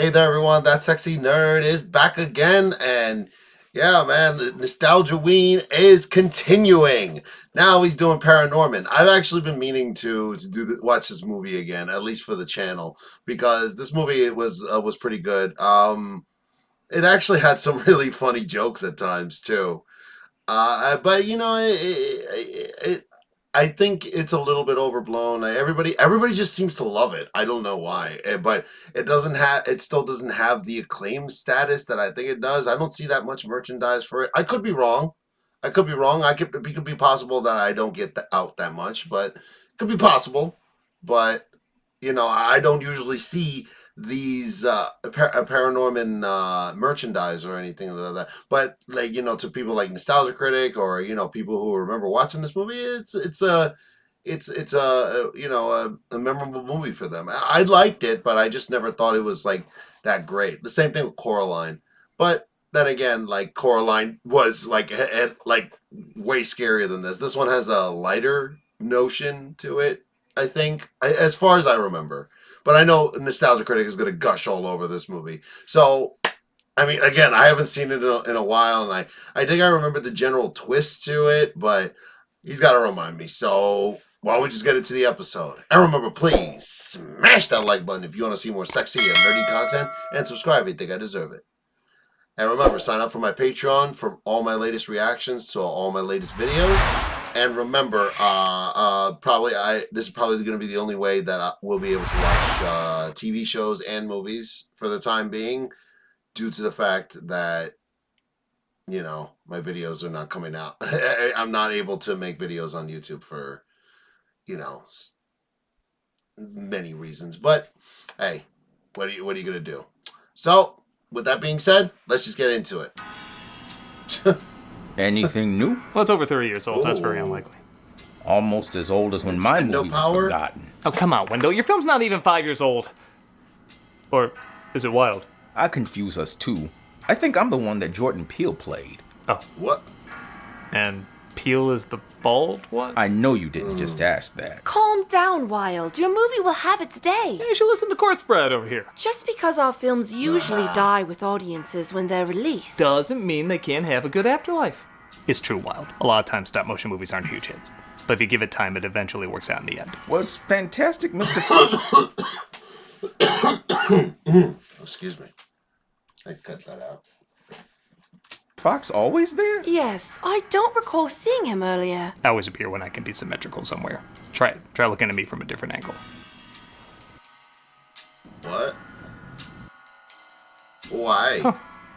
Hey there, everyone. That sexy nerd is back again, and yeah, man, Nostalgia Ween is continuing. Now he's doing Paranorman. I've actually been meaning to watch this movie again, at least for the channel, because this movie was pretty good. It actually had some really funny jokes at times too. But I think it's a little bit overblown. Everybody just seems to love it. I don't know why, but it still doesn't have the acclaim status that I think it does. I don't see that much merchandise for it. I could be wrong. I could be wrong. It could be possible that I don't get out that much, but it could be possible. But I don't usually see these Paranorman merchandise or anything like that. But like to people like Nostalgia Critic or people who remember watching this movie, it's a memorable movie for them. I liked it, but I just never thought it was like that great. The same thing with Coraline, but then again, like Coraline was like way scarier than this. This one has a lighter notion to it. I think, as far as I remember. But I know Nostalgia Critic is going to gush all over this movie. So, I mean, again, I haven't seen it in a while, and I think I remember the general twist to it, but he's got to remind me. So, why don't we just get into the episode? And remember, please smash that like button if you want to see more sexy and nerdy content, and subscribe if you think I deserve it. And remember, sign up for my Patreon for all my latest reactions to all my latest videos. And remember, this is probably going to be the only way that we'll be able to watch TV shows and movies for the time being, due to the fact that my videos are not coming out. I'm not able to make videos on YouTube for many reasons. But hey, what are you going to do? So, with that being said, let's just get into it. Anything new? Well, it's over 30 years old, so that's very unlikely. Almost as old as when my movie was forgotten. Oh, come on, Wendell. Your film's not even 5 years old. Or is it wild? I confuse us too. I think I'm the one that Jordan Peele played. Oh. What? And Peele is the bald one? I know you didn't just ask that. Calm down, Wild. Your movie will have its day. Yeah, you should listen to Corpse Bride over here. Just because our films usually die with audiences when they're released doesn't mean they can't have a good afterlife. It's true, Wild. A lot of times stop-motion movies aren't huge hits. But if you give it time, it eventually works out in the end. Was Fantastic Mr. Excuse me. I cut that out. Fox always there? Yes, I don't recall seeing him earlier. I always appear when I can be symmetrical somewhere. Try it. Try looking at me from a different angle. What? Why? Huh.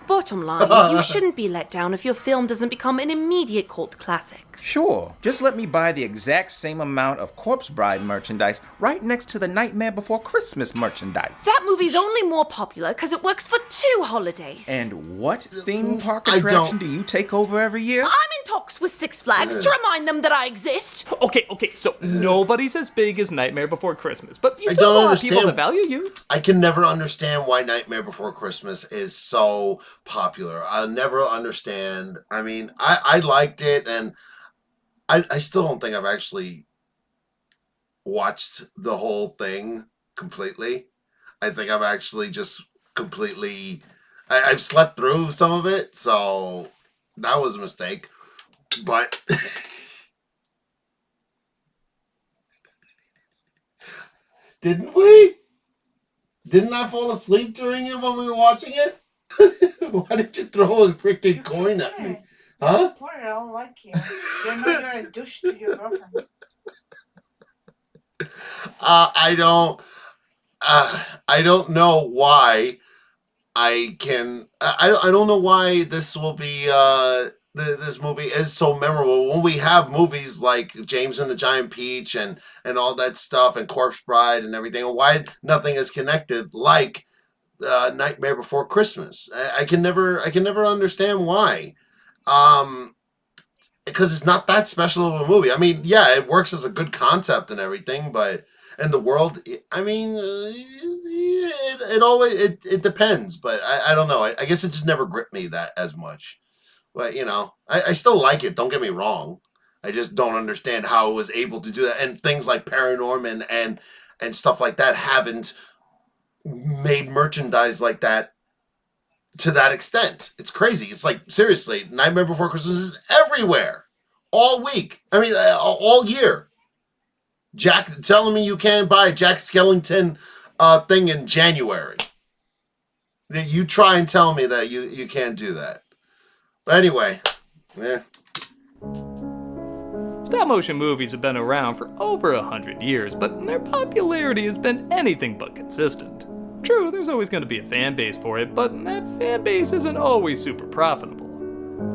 Bottom line, you shouldn't be let down if your film doesn't become an immediate cult classic. Sure. Just let me buy the exact same amount of Corpse Bride merchandise right next to the Nightmare Before Christmas merchandise. That movie's only more popular because it works for 2 holidays. And what theme park attraction do you take over every year? I'm in talks with Six Flags to remind them that I exist. Okay, so nobody's as big as Nightmare Before Christmas, but you I do have don't a lot of understand. people that value you. I can never understand why Nightmare Before Christmas is so popular. I'll never understand. I mean, I liked it, and I still don't think I've actually watched the whole thing completely. I think I've actually just completely... I've slept through some of it, so that was a mistake. But... Didn't we? Didn't I fall asleep during it when we were watching it? Why did you throw a freaking coin at me? Huh? Poor, I don't like you. You know you're a douche to your girlfriend. I don't know why I don't know why this will be this movie is so memorable when we have movies like James and the Giant Peach and all that stuff and Corpse Bride and everything, and why nothing is connected like Nightmare Before Christmas. I can never understand why. Because it's not that special of a movie. I mean, yeah, it works as a good concept and everything, but in the world, I mean, it depends. But I don't know. I guess it just never gripped me that as much. But I still like it. Don't get me wrong. I just don't understand how it was able to do that. And things like Paranorman and stuff like that haven't made merchandise like that to that extent. It's crazy. It's like, seriously, Nightmare Before Christmas is everywhere all week. I mean, all year. Jack telling me you can't buy a Jack Skellington thing in January. You try and tell me that you can't do that. But anyway, Stop motion movies have been around for over 100 years, but their popularity has been anything but consistent. True, there's always going to be a fan base for it, but that fan base isn't always super profitable.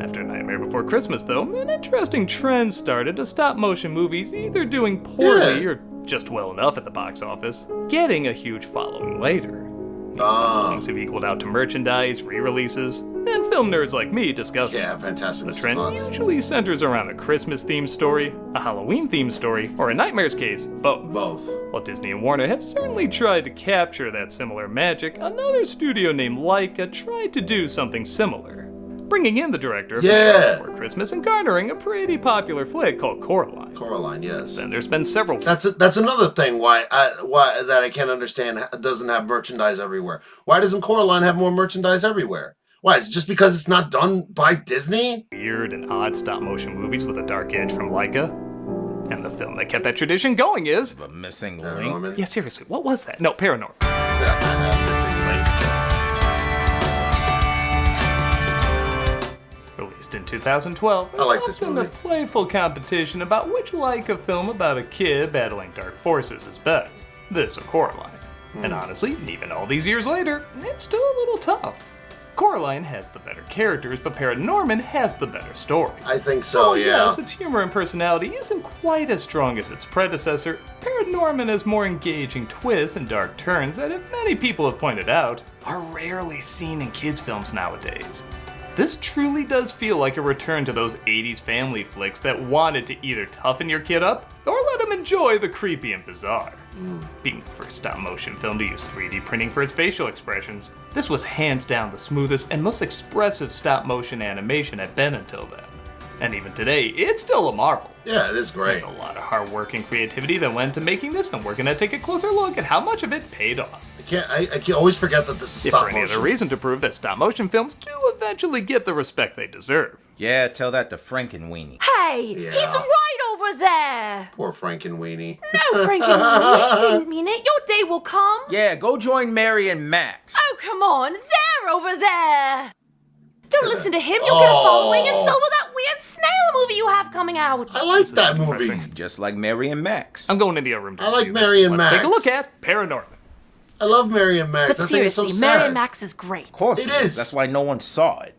After Nightmare Before Christmas, though, an interesting trend started to stop motion movies either doing poorly or just well enough at the box office, getting a huge following later. These followings have equaled out to merchandise, re-releases, and film nerds like me discussing. yeah, fantastic. The trend usually centers around a Christmas-themed story, a Halloween-themed story, or in Nightmare's case, both. While Disney and Warner have certainly tried to capture that similar magic, another studio named Laika tried to do something similar, bringing in the director of Nightmare Before Christmas and garnering a pretty popular flick called Coraline. Coraline, yes. And there's been several. That's another thing why that I can't understand doesn't have merchandise everywhere. Why doesn't Coraline have more merchandise everywhere? Why? Is it just because it's not done by Disney? Weird and odd stop-motion movies with a dark edge from Laika. And the film that kept that tradition going is... The Missing Link? Yeah, seriously, what was that? No, Paranormal. Missing Link. Released in 2012, there's like this often movie. a playful competition about which Laika film about a kid battling dark forces is better. This or Coraline. And honestly, even all these years later, it's still a little tough. Coraline has the better characters, but Paranorman has the better story. I think so, yeah. Yes, its humor and personality isn't quite as strong as its predecessor. Paranorman has more engaging twists and dark turns that, if many people have pointed out, are rarely seen in kids' films nowadays. This truly does feel like a return to those 80s family flicks that wanted to either toughen your kid up or let him enjoy the creepy and bizarre. Being the first stop-motion film to use 3D printing for its facial expressions, this was hands down the smoothest and most expressive stop-motion animation had been until then. And even today, it's still a marvel. Yeah, it is great. There's a lot of hard work and creativity that went into making this, and we're gonna take a closer look at how much of it paid off. I can't always forget that this is If stop for any motion. other reason to prove that stop-motion films do eventually get the respect they deserve. Yeah, tell that to Frankenweenie. Hey, Yeah. he's right over there. Poor Frankenweenie. No, Frankie, I didn't mean it. Your day will come. Yeah, go join Mary and Max. Oh, come on. They're over there. Don't listen to him. You'll get a following, and so will that weird snail movie you have coming out. I like that movie. depressing. Just like Mary and Max. I'm going into your room to I like review this. Mary and Let's take a Max. look at Paranorman. I love Mary and Max. But I think it's so seriously, sad. Mary and Max is great. Of course It is. That's why no one saw it.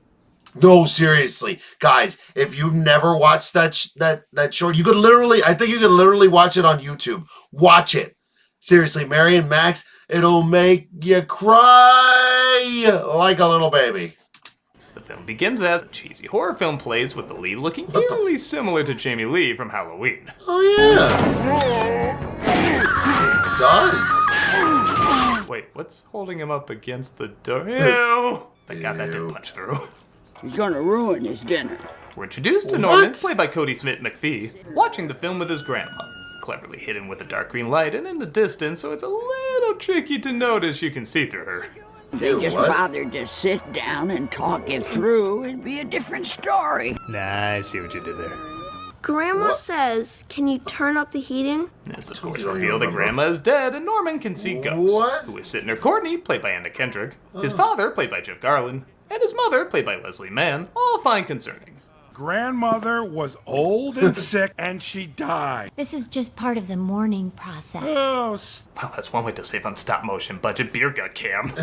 No, seriously, guys, if you've never watched that short, you could literally, I think you could literally watch it on YouTube. Watch it. Seriously, Mary and Max, it'll make you cry like a little baby. The film begins as a cheesy horror film plays with the lead looking eerily similar to Jamie Lee from Halloween. Oh yeah, it does. Wait, what's holding him up against the door? Ew! Thank God that didn't punch through. He's gonna ruin his dinner. We're introduced to Norman, What? played by Cody Smith McPhee, watching the film with his grandma. Cleverly hidden with a dark green light and in the distance, so it's a little tricky to notice you can see through her. They Ew, just what? bothered to sit down and talk it through. It'd be a different story. Nah, I see what you did there. Grandma What? says, can you turn up the heating? It's of course You don't revealed that remember. Grandma is dead and Norman can see ghosts. What? Who is sitting there Courtney, played by Anna Kendrick, his father, played by Jeff Garland, and his mother, played by Leslie Mann, all find concerning. Grandmother was old and sick, and she died. This is just part of the mourning process. Oh, Well, that's one way to save on stop motion budget beer gut cam.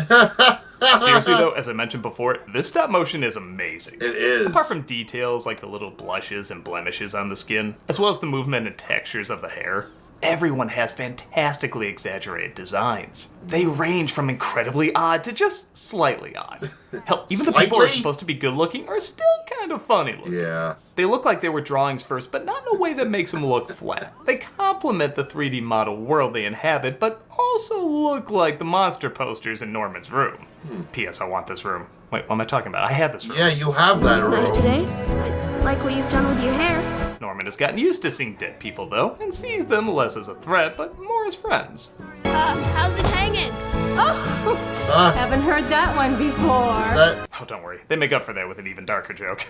Seriously though, as I mentioned before, this stop motion is amazing. It is. Apart from details like the little blushes and blemishes on the skin, as well as the movement and textures of the hair, everyone has fantastically exaggerated designs. They range from incredibly odd to just slightly odd. Hell, even the people who are Slightly? supposed to be good looking are still kind of funny looking. Yeah. They look like they were drawings first, but not in a way that makes them look flat. They complement the 3D model world they inhabit, but also look like the monster posters in Norman's room. P.S. I want this room. Wait, what am I talking about? I had this room. Yeah, you have that Nice room. today. I like what you've done with your hair. Norman has gotten used to seeing dead people, though, and sees them less as a threat, but more as friends. How's it hanging? Haven't heard that one before. Is that? Oh, don't worry. They make up for that with an even darker joke.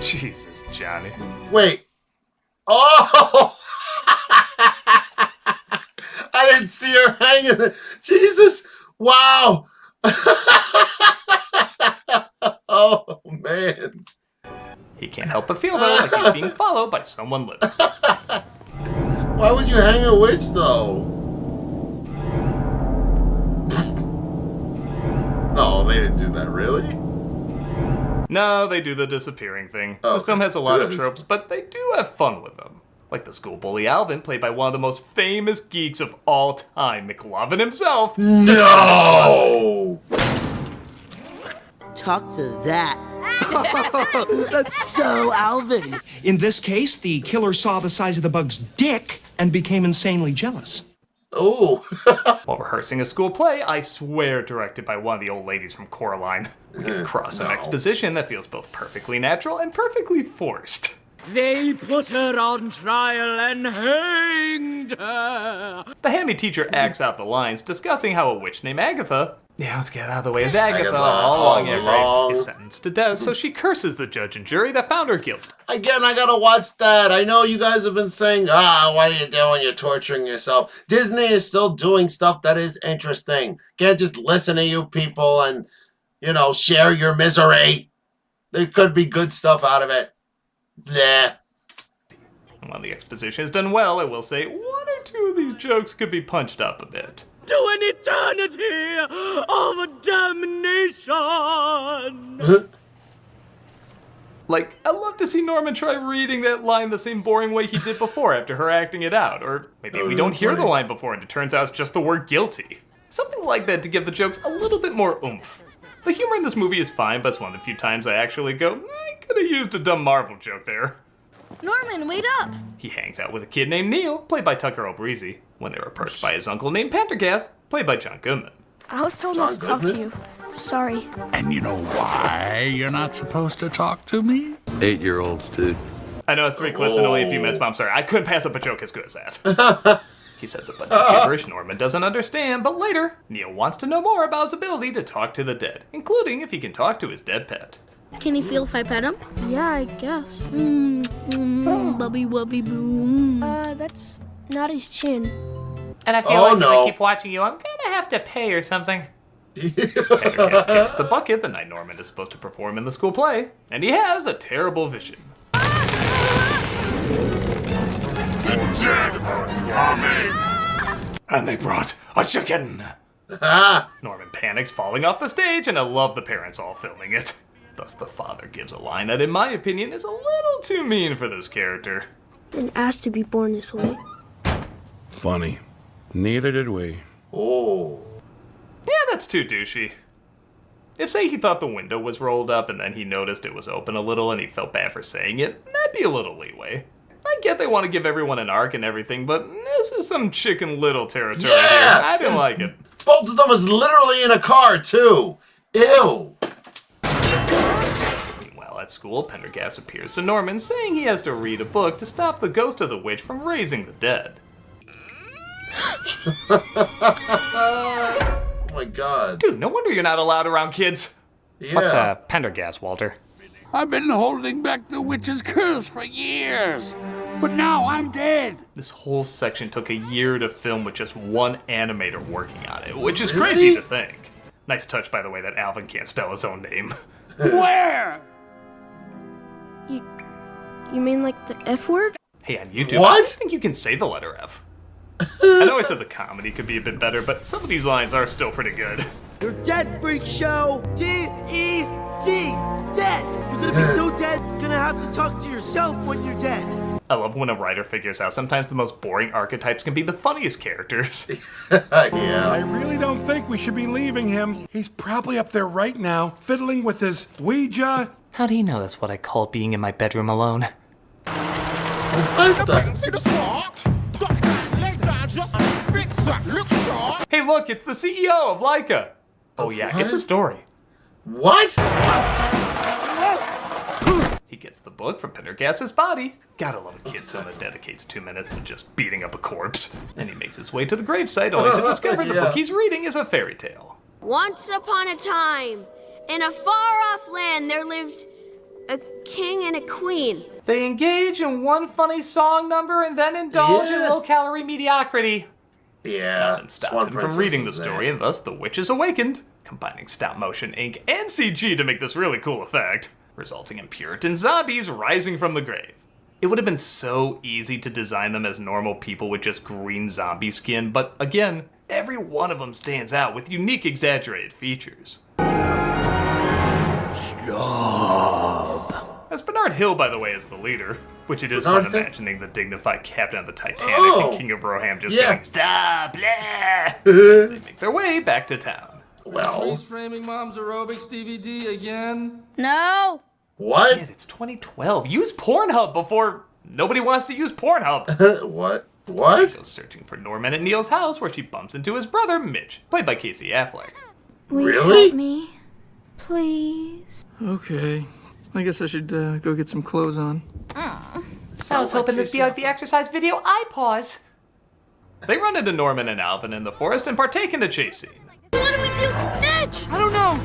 Jesus, Johnny. Wait. Oh! I didn't see her hanging there. Jesus. Wow. Oh, man. He can't help but feel, though, like he's being followed by someone living. Why would you hang a witch, though? No, they didn't do that, really? No, they do the disappearing thing. Oh, This film has a lot of good. tropes, but they do have fun with them. Like the school bully Alvin, played by one of the most famous geeks of all time, McLovin himself. No! Talk to that. That's so Alvin. In this case, the killer saw the size of the bug's dick and became insanely jealous. Oh. While rehearsing a school play, I swear directed by one of the old ladies from Coraline, we get across an exposition that feels both perfectly natural and perfectly forced. They put her on trial and hanged her. The Hammy teacher acts out the lines, discussing how a witch named Agatha, let's get out of the way, as Agatha all along is sentenced to death, so she curses the judge and jury that found her guilty. Again, I gotta watch that. I know you guys have been saying, what are you doing? You're torturing yourself. Disney is still doing stuff that is interesting. Can't just listen to you people and, share your misery. There could be good stuff out of it. Bleh. While the exposition is done well, I will say one or two of these jokes could be punched up a bit. To an eternity of damnation. Like, I'd love to see Norman try reading that line the same boring way he did before after her acting it out. Or maybe we don't hear the line before and it turns out it's just the word guilty. Something like that to give the jokes a little bit more oomph. The humor in this movie is fine, but it's one of the few times I actually go, I could have used a dumb Marvel joke there. Norman, wait up. He hangs out with a kid named Neil, played by Tucker O'Breezy, when they're approached by his uncle named Pendergast, played by John Goodman. I was told not to talk to you. Sorry. And you know why you're not supposed to talk to me? 8-year-olds, dude. I know it's 3 clips and only a few minutes, but I'm sorry, I couldn't pass up a joke as good as that. He says a bunch of gibberish Norman doesn't understand, but later, Neil wants to know more about his ability to talk to the dead, including if he can talk to his dead pet. Can he feel if I pet him? Yeah, I guess. Bubby wubby boom. That's not his chin. And I feel if I keep watching you, I'm gonna have to pay or something. Pendergast kicks the bucket the night Norman is supposed to perform in the school play, and he has a terrible vision. And they brought a chicken. Norman panics, falling off the stage, and I love the parents all filming it. Thus, the father gives a line that, in my opinion, is a little too mean for this character. Didn't ask to be born this way. Funny. Neither did we. Oh. Yeah, that's too douchey. If, say, he thought the window was rolled up and then he noticed it was open a little and he felt bad for saying it, that'd be a little leeway. I get they want to give everyone an arc and everything, but this is some Chicken Little territory here. I didn't like it. Both of them was literally in a car, too. Ew. Meanwhile, at school, Pendergast appears to Norman, saying he has to read a book to stop the ghost of the witch from raising the dead. Oh my god. Dude, no wonder you're not allowed around kids. Yeah. What's Pendergast, Walter? I've been holding back the witch's curse for years, but now I'm dead. This whole section took a year to film with just one animator working on it, which is crazy to think. Nice touch, by the way, that Alvin can't spell his own name. Where? You mean like the F word? Hey, on YouTube, What? I don't think you can say the letter F. I know I said the comedy could be a bit better, but some of these lines are still pretty good. You're dead, freak show. D-E-D. Dead. You're gonna be so dead, you're gonna have to talk to yourself when you're dead. I love when a writer figures out sometimes the most boring archetypes can be the funniest characters. Yeah. I really don't think we should be leaving him. He's probably up there right now, fiddling with his Ouija. How do you know that's what I call being in my bedroom alone? Hey, look, it's the CEO of Leica. Oh yeah, it's a story. What? He gets the book from Pendergast's body. Gotta love a kid's film that dedicates 2 minutes to just beating up a corpse. And he makes his way to the gravesite only to discover the book he's reading is a fairy tale. Once upon a time, in a far-off land, there lived a king and a queen. They engage in one funny song number and then indulge in low-calorie mediocrity. Yeah. Nothing stops him from reading the story, and thus the witch is awakened, combining stop-motion ink and CG to make this really cool effect, resulting in Puritan zombies rising from the grave. It would have been so easy to design them as normal people with just green zombie skin, but again, every one of them stands out with unique exaggerated features. That's Bernard Hill, by the way, is the leader, which it is fun imagining the dignified captain of the Titanic and King of Roham just going, "Stop, blah," as they make their way back to town. Well, Freeze framing Mom's aerobics DVD again? No. What? Man, it's 2012. Use Pornhub before nobody wants to use Pornhub. What? She goes searching for Norman at Neil's house, where she bumps into his brother, Mitch, played by Casey Affleck. Will you help me? Please? Okay. I guess I should go get some clothes on. I was hoping this would be like the exercise video I pause. They run into Norman and Alvin in the forest and partake in a chase scene. What do we do? Mitch! I don't know!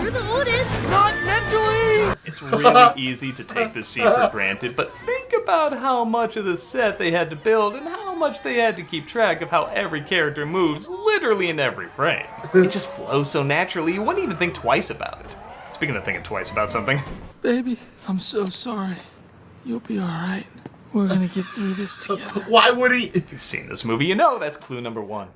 You're the oldest. Not mentally! It's really easy to take this scene for granted, but think about how much of the set they had to build and how much they had to keep track of how every character moves, literally in every frame. It just flows so naturally, you wouldn't even think twice about it. Speaking of thinking twice about something. Baby, I'm so sorry. You'll be alright. We're gonna get through this together. Why would he? If you've seen this movie, you know that's clue number 1.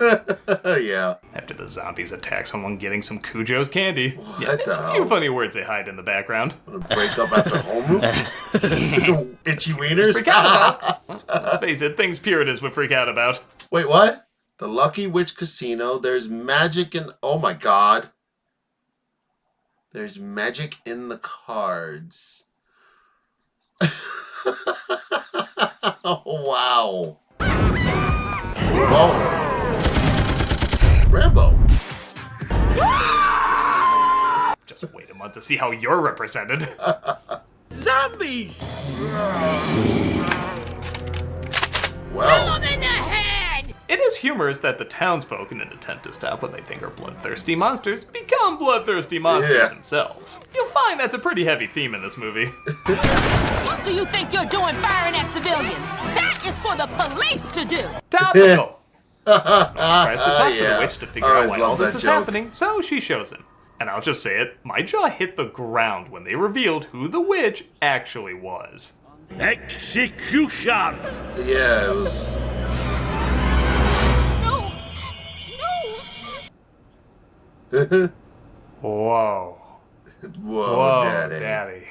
Yeah. After the zombies attack someone getting some Cujo's candy. What a few funny words they hide in the background. Break up after home movie? Itchy wieners? Freak out about. Let's face it, things Puritans would freak out about. Wait, what? The Lucky Witch Casino. There's magic in... Oh my god. There's magic in the cards. Oh, wow. Whoa. Rambo. Just wait a month to see how you're represented. Zombies! Well. In the head! It is humorous that the townsfolk, in an attempt to stop what they think are bloodthirsty monsters, become bloodthirsty monsters themselves. You'll find that's a pretty heavy theme in this movie. What do you think you're doing firing at civilians? That is for the police to do! Topical! Tries to talk to the witch to figure I out always why love all this that is joke. happening, so she shows him. And I'll just say it, my jaw hit the ground when they revealed who the witch actually was. Execution! Yeah, it was... Whoa. Whoa, Daddy.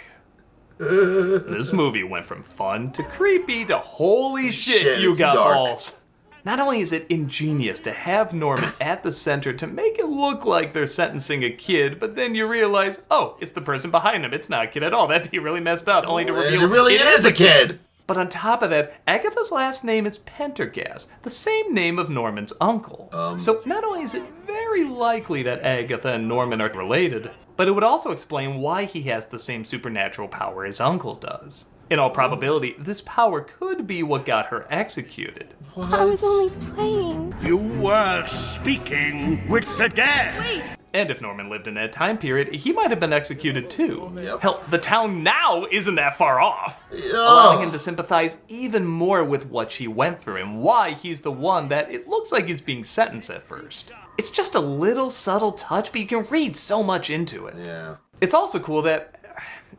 This movie went from fun to creepy to holy shit you it's got dark. balls. Not only is it ingenious to have Norman at the center to make it look like they're sentencing a kid, but then you realize, oh, it's the person behind him. It's not a kid at all. That'd be really messed up. Only to reveal it is a kid. But on top of that, Agatha's last name is Pendergast, the same name of Norman's uncle. So not only is it very likely that Agatha and Norman are related, but it would also explain why he has the same supernatural power his uncle does. In all probability, this power could be what got her executed. I was only playing. You were speaking with the dead! Wait. And if Norman lived in that time period, he might have been executed too. Hell, the town now isn't that far off. Allowing him to sympathize even more with what she went through and why he's the one that it looks like is being sentenced at first. It's just a little subtle touch, but you can read so much into it. Yeah. It's also cool that,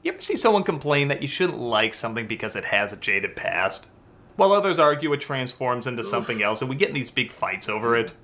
you ever see someone complain that you shouldn't like something because it has a jaded past? While others argue it transforms into something else and we get in these big fights over it.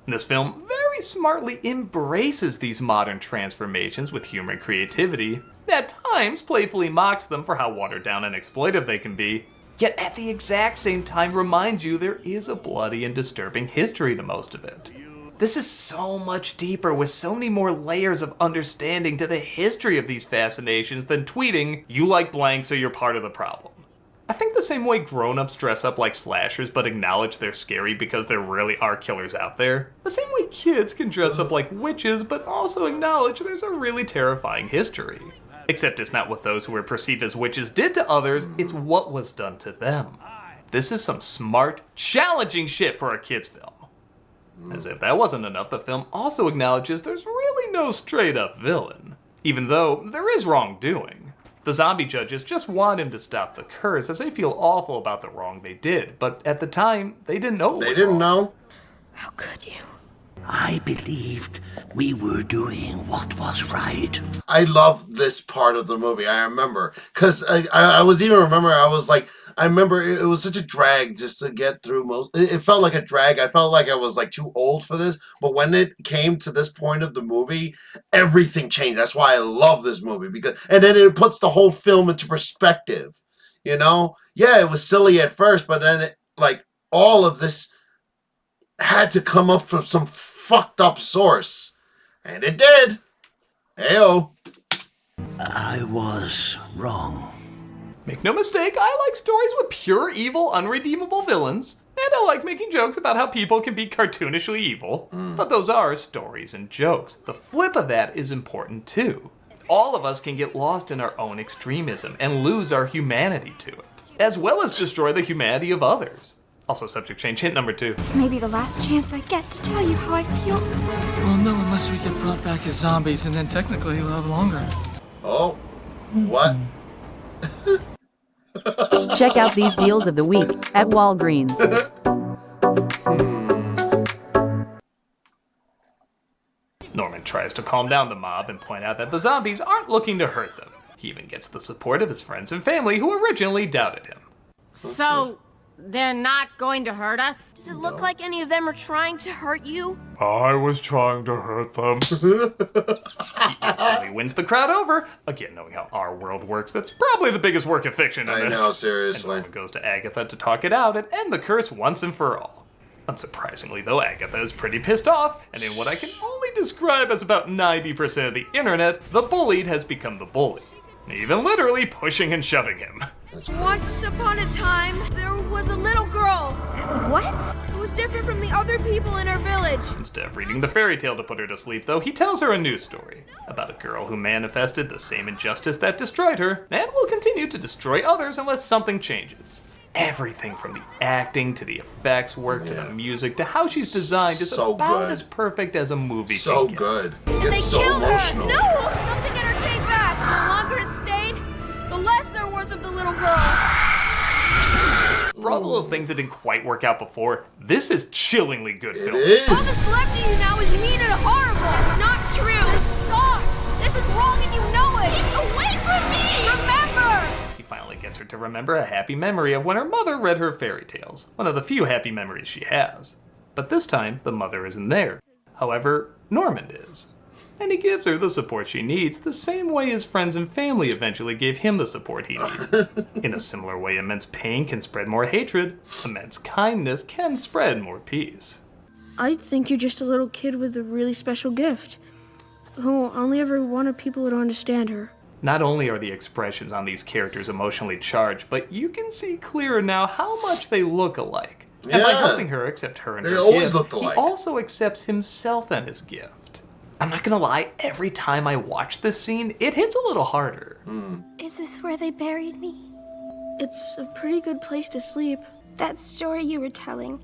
This film very smartly embraces these modern transformations with humor and creativity, at times playfully mocks them for how watered down and exploitive they can be, yet at the exact same time reminds you there is a bloody and disturbing history to most of it. This is so much deeper with so many more layers of understanding to the history of these fascinations than tweeting, "You like blank so you're part of the problem." I think the same way grown-ups dress up like slashers but acknowledge they're scary because there really are killers out there, the same way kids can dress up like witches but also acknowledge there's a really terrifying history. Except it's not what those who were perceived as witches did to others, it's what was done to them. This is some smart, challenging shit for a kid's film. As if that wasn't enough, the film also acknowledges there's really no straight-up villain, even though there is wrongdoing. The zombie judges just want him to stop the curse as they feel awful about the wrong they did, but at the time, they didn't know it was wrong. know? How could you? I believed we were doing what was right. I love this part of the movie. I remember because I was even remember I was like I remember it was such a drag just to get through most. It felt like a drag. I felt like I was like too old for this. But when it came to this point of the movie, everything changed. That's why I love this movie and then it puts the whole film into perspective. You know, yeah, it was silly at first, but then all of this had to come up from some fucked up source, and it did. Heyo. I was wrong. Make no mistake, I like stories with pure evil, unredeemable villains, and I like making jokes about how people can be cartoonishly evil, but those are stories and jokes. The flip of that is important too. All of us can get lost in our own extremism and lose our humanity to it, as well as destroy the humanity of others. Also subject change, hint number 2. This may be the last chance I get to tell you how I feel. Well, no, unless we get brought back as zombies, and then technically we'll have longer. Oh, what? Check out these deals of the week at Walgreens. Norman tries to calm down the mob and point out that the zombies aren't looking to hurt them. He even gets the support of his friends and family who originally doubted him. So, they're not going to hurt us? Does it look like any of them are trying to hurt you? I was trying to hurt them. He instantly wins the crowd over. Again, knowing how our world works, that's probably the biggest work of fiction in this. I know, seriously. And Norman goes to Agatha to talk it out and end the curse once and for all. Unsurprisingly, though, Agatha is pretty pissed off, and in what I can only describe as about 90% of the internet, the bullied has become the bully. Even literally pushing and shoving him. Once upon a time, there was a little girl. What? Who was different from the other people in our village. Instead of reading the fairy tale to put her to sleep, though, he tells her a new story about a girl who manifested the same injustice that destroyed her and will continue to destroy others unless something changes. Everything from the acting to the effects work to the music to how she's designed is So about good. as perfect as a movie So can get. good. And It's they so killed emotional. her. No! Something in her came back. The longer it stayed, the less there was of the little girl. For all the little things that didn't quite work out before, this is chillingly good film. All that's left of you now is mean and horrible. It's not true. Then stop. This is wrong and you know it. Get away from me. Remember. He finally gets her to remember a happy memory of when her mother read her fairy tales, one of the few happy memories she has. But this time, the mother isn't there. However, Norman is. And he gives her the support she needs, the same way his friends and family eventually gave him the support he needed. In a similar way, immense pain can spread more hatred, immense kindness can spread more peace. I think you're just a little kid with a really special gift, who only ever wanted people to understand her. Not only are the expressions on these characters emotionally charged, but you can see clearer now how much they look alike. And by Yeah. helping her accept her and They her always gift, looked alike. he also accepts himself and his gift. I'm not gonna lie, every time I watch this scene, it hits a little harder. Is this where they buried me? It's a pretty good place to sleep. That story you were telling,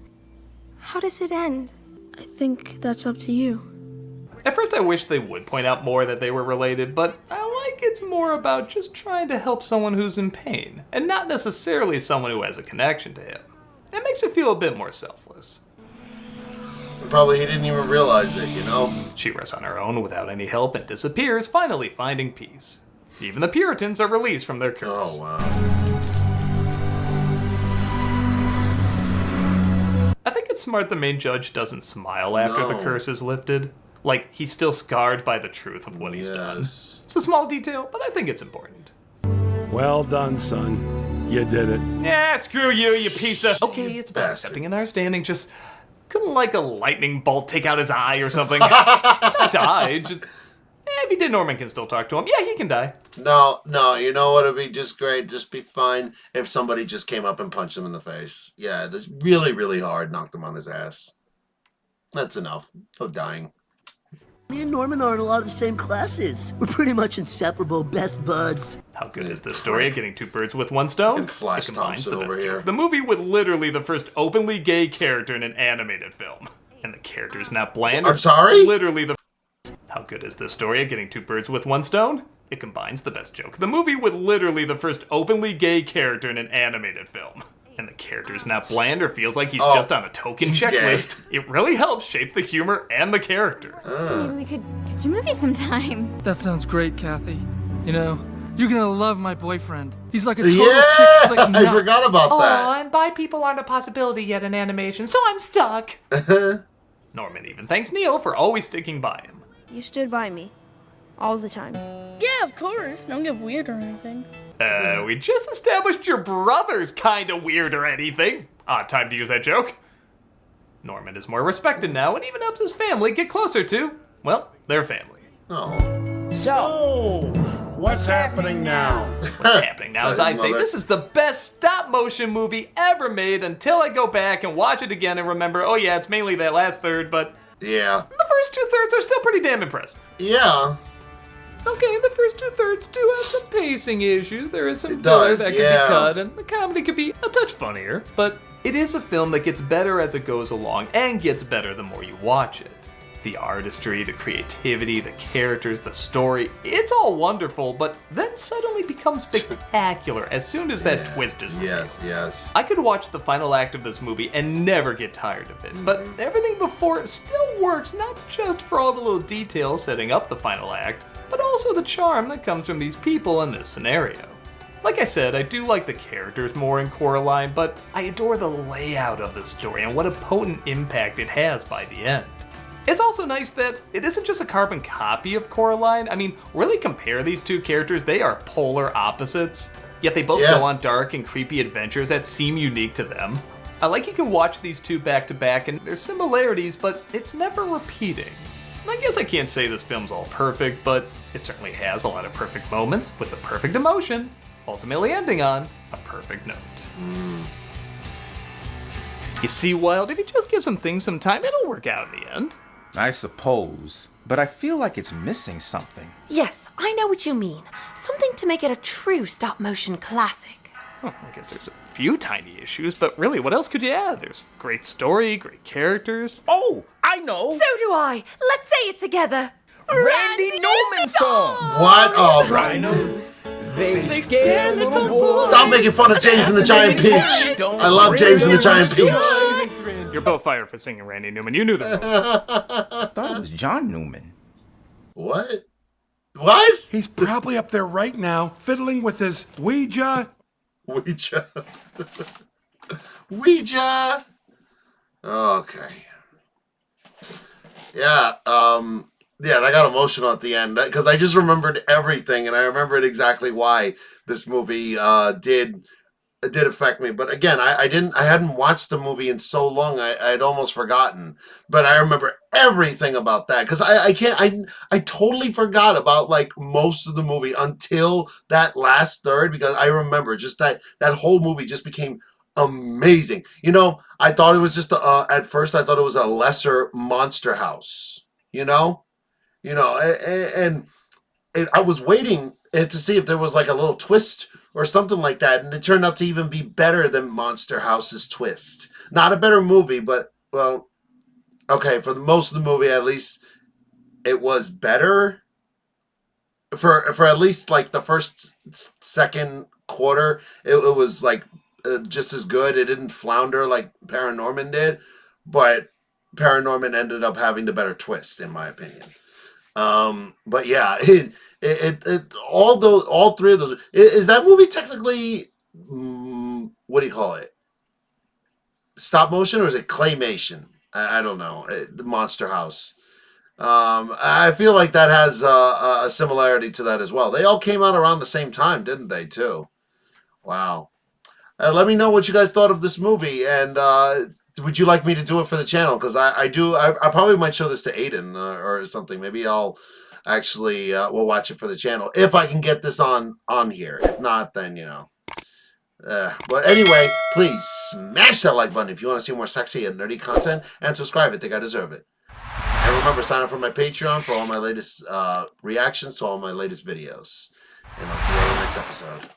how does it end? I think that's up to you. At first I wish they would point out more that they were related, but I like it's more about just trying to help someone who's in pain, and not necessarily someone who has a connection to him. It makes it feel a bit more selfless. Probably he didn't even realize it, you know? She rests on her own without any help and disappears, finally finding peace. Even the Puritans are released from their curse. Oh, wow. I think it's smart the main judge doesn't smile after the curse is lifted. Like, he's still scarred by the truth of what he's done. It's a small detail, but I think it's important. Well done, son. You did it. Yeah, screw you, you piece of... Okay, it's about accepting an understanding, just... Couldn't like a lightning bolt take out his eye or something? Not die, just... if he did, Norman can still talk to him. Yeah, he can die. No, you know what would be just great? Just be fine if somebody just came up and punched him in the face. Yeah, that's really, really hard. Knocked him on his ass. That's enough. No dying. Me and Norman are in a lot of the same classes. We're pretty much inseparable best buds. How good is this story at getting two birds with one stone? Flash It combines Thompson the best over here. jokes. The movie with literally the first openly gay character in an animated film. And the character's not bland. I'm sorry? Literally the... How good is this story at getting two birds with one stone? It combines the best joke. The movie with literally the first openly gay character in an animated film. And the character's not bland or feels like he's just on a token checklist. It really helps shape the humor and the character. Maybe we could catch a movie sometime. That sounds great, Kathy. You know, you're gonna love my boyfriend. He's like a total Yeah, chick flick nut. I forgot about that. Oh, and bi people aren't a possibility yet in animation, so I'm stuck. Norman even thanks Neil for always sticking by him. You stood by me. All the time. Yeah, of course. Don't get weird or anything. We just established your brother's kinda weird or anything. Odd time to use that joke. Norman is more respected now and even helps his family get closer to, well, their family. Oh. So, what's happening now? What's happening now is I say this is the best stop motion movie ever made until I go back and watch it again and remember, oh yeah, it's mainly that last third, but yeah, the first 2/3 are still pretty damn impressive. Yeah. Okay, the first 2/3 do have some pacing issues. There is some filler that could be cut, and the comedy could be a touch funnier, but it is a film that gets better as it goes along and gets better the more you watch it. The artistry, the creativity, the characters, the story, it's all wonderful, but then suddenly becomes spectacular as soon as that twist is revealed. Yes. I could watch the final act of this movie and never get tired of it, but everything before it still works, not just for all the little details setting up the final act, but also the charm that comes from these people in this scenario. Like I said, I do like the characters more in Coraline, but I adore the layout of the story and what a potent impact it has by the end. It's also nice that it isn't just a carbon copy of Coraline. I mean, really compare these two characters, they are polar opposites, yet they both go on dark and creepy adventures that seem unique to them. I like you can watch these two back to back and there's similarities, but it's never repeating. I guess I can't say this film's all perfect, but it certainly has a lot of perfect moments with the perfect emotion, ultimately ending on a perfect note. You see, Wild, if you just give some things some time, it'll work out in the end. I suppose, but I feel like it's missing something. Yes, I know what you mean. Something to make it a true stop-motion classic. Well, I guess there's a few tiny issues, but really, what else could you add? There's great story, great characters. Oh, I know! So do I! Let's say it together! Randy Newman song! What? Oh, rhinos. They scare little boys. Stop making fun of James and the Giant Peach. I love James and the Giant Peach. You're both fired for singing Randy Newman. You knew that. I thought it was John Newman. What? What? He's probably up there right now, fiddling with his Ouija. Ouija. Okay. Yeah, yeah, I got emotional at the end because I just remembered everything, and I remembered exactly why this movie did affect me. But again, I hadn't watched the movie in so long, I'd almost forgotten. But I remember everything about that because I totally forgot about like most of the movie until that last third because I remember just that whole movie just became amazing. You know, I thought it was just at first I thought it was a lesser Monster House. And I was waiting to see if there was like a little twist or something like that, and it turned out to even be better than Monster House's twist. Not a better movie, but well, okay, for most of the movie at least, it was better. For at least like the first second quarter, it was like just as good. It didn't flounder like Paranorman did, but Paranorman ended up having the better twist, in my opinion. But yeah, all three of those. Is that movie technically what do you call it? Stop motion or is it claymation? I don't know. The Monster House. I feel like that has a similarity to that as well. They all came out around the same time, didn't they? Too. Wow. Let me know what you guys thought of this movie, and would you like me to do it for the channel? Because I probably might show this to Aiden or something. Maybe I'll actually we'll watch it for the channel if I can get this on here. If not, then you know. But anyway, please smash that like button if you want to see more sexy and nerdy content, and subscribe. I think I deserve it. And remember, sign up for my Patreon for all my latest reactions to all my latest videos. And I'll see you on the next episode.